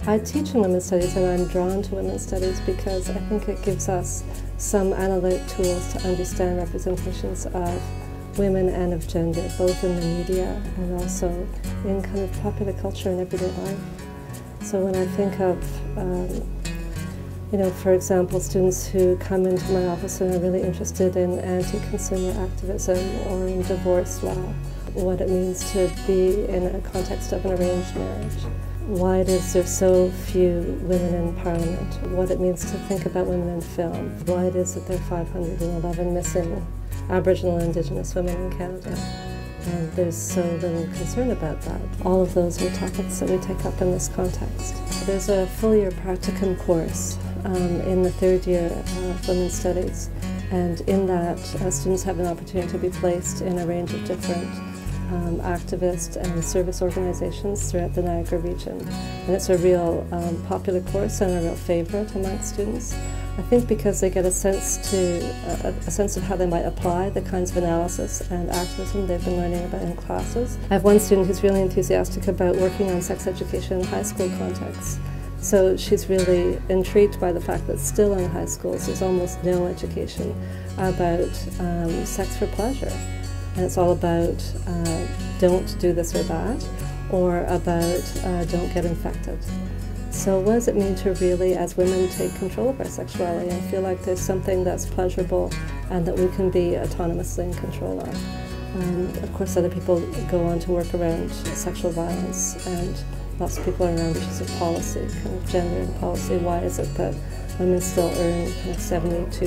I teach in women's studies, and I'm drawn to women's studies because I think it gives us some analytic tools to understand representations of women and of gender, both in the media and also in kind of popular culture and everyday life. So when I think of, for example, students who come into my office and are really interested in anti-consumer activism or in divorce law, what it means to be in a context of an arranged marriage, why it is there's so few women in Parliament, what it means to think about women in film, why it is that there are 511 missing Aboriginal and Indigenous women in Canada, and there's so little concern about that. All of those are topics that we take up in this context. There's a full-year Practicum course in the third year of Women's Studies, and in that students have an opportunity to be placed in a range of different activist and service organizations throughout the Niagara region. And it's a real popular course and a real favorite amongst students. I think because they get a sense of how they might apply the kinds of analysis and activism they've been learning about in classes. I have one student who's really enthusiastic about working on sex education in high school contexts. So she's really intrigued by the fact that still in high schools there's almost no education about sex for pleasure. And it's all about don't do this or that, or about don't get infected. So what does it mean to really, as women, take control of our sexuality and feel like there's something that's pleasurable and that we can be autonomously in control of? And of course other people go on to work around sexual violence, and lots of people are around issues of policy, kind of gender and policy. Why is it that women still earn kind of 72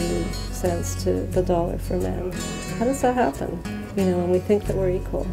cents to the dollar for men? How does that happen? When we think that we're equal.